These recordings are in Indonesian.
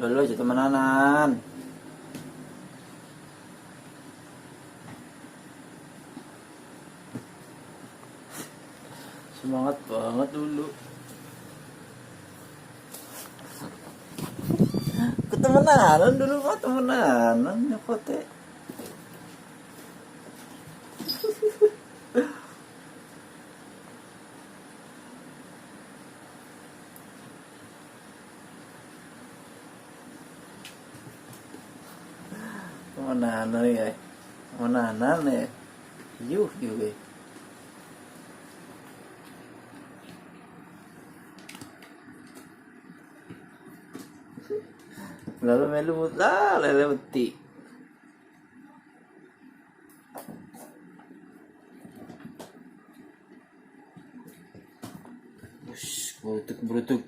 Dulu aja temenanan. Semangat banget dulu. Ketemenanan dulu mah temenanan nyokote. Temenanan ya. Temenanan ya. Yuh yuh. Lalu melu lah lele beti. Ush, berutuk.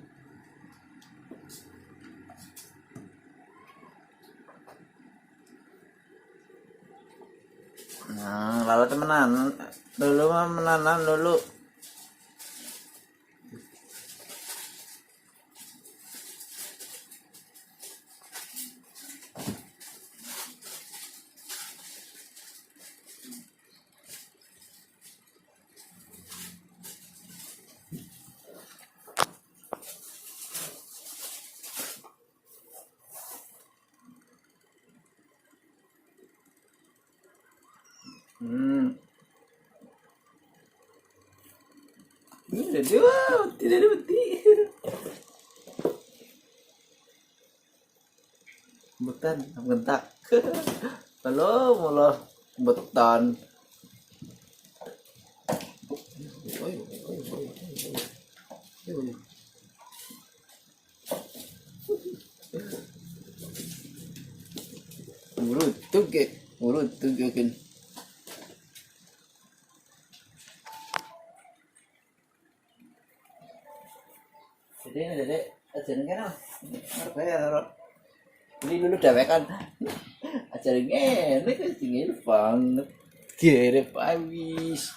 Nah, lalu temenan dulu mah menanan dulu. Ini tidak ada beti. Betan, bentak. Halo, mulah betan. Murutuk kan. Jadi, ajarin kan? Apa ya? Ini dulu dewek kan. Ajarin ini kan tinggal banget. Gere pawis.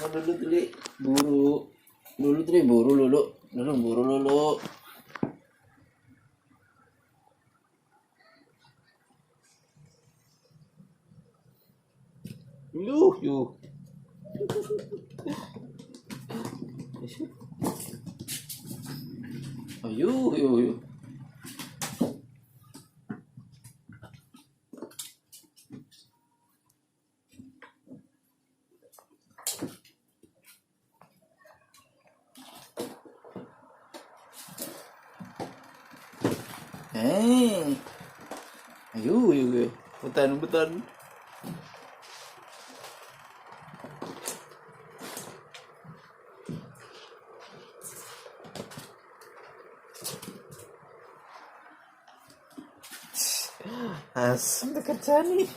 Dulu buru. Yuh. Oh, yuh. Yuh. Betan. Asam kerja nih.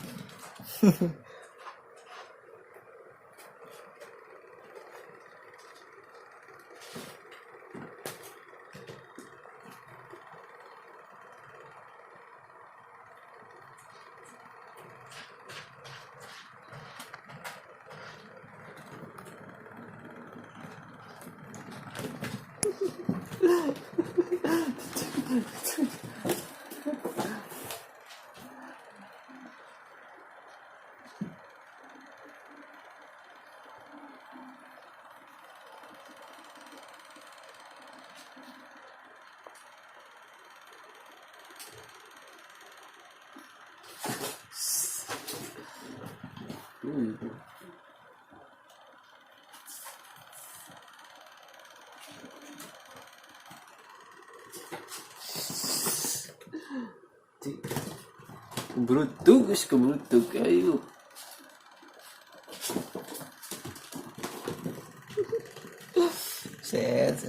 Keberutuk, ayo. Set.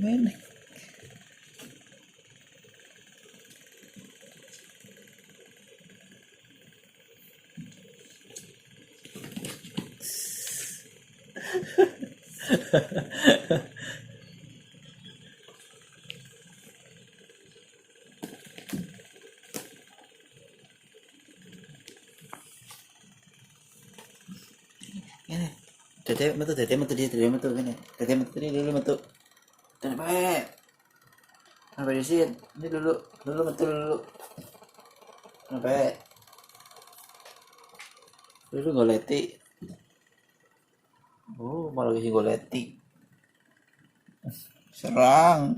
Mana? Ini. Tete metu dia, ini. Tete metu ini dulu metu. Dan baik. Sampai di sini. Ini dulu metu dulu. Sampai dulu goleti. Oh, malah lagi goleti. Serang.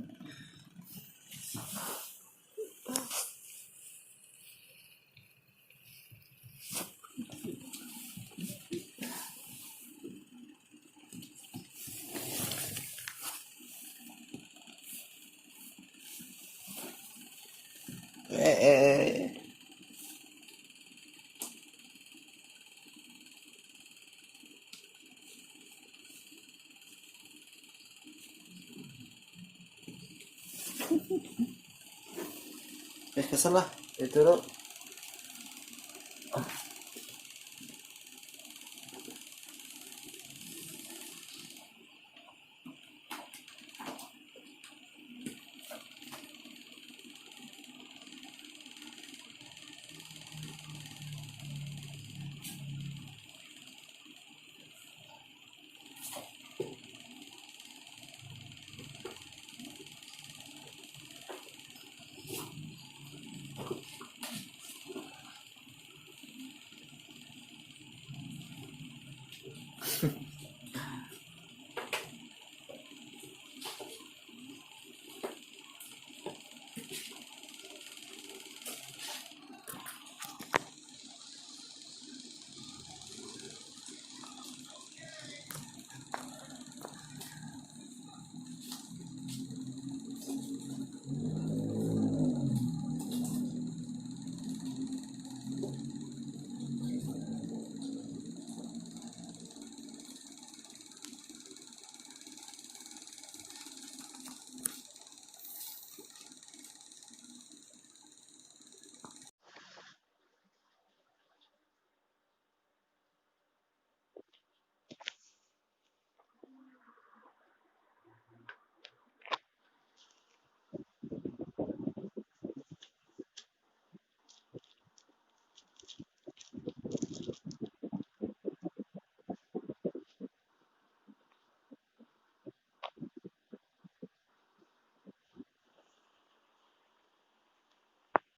Eh. Kesel lah. Itu loh.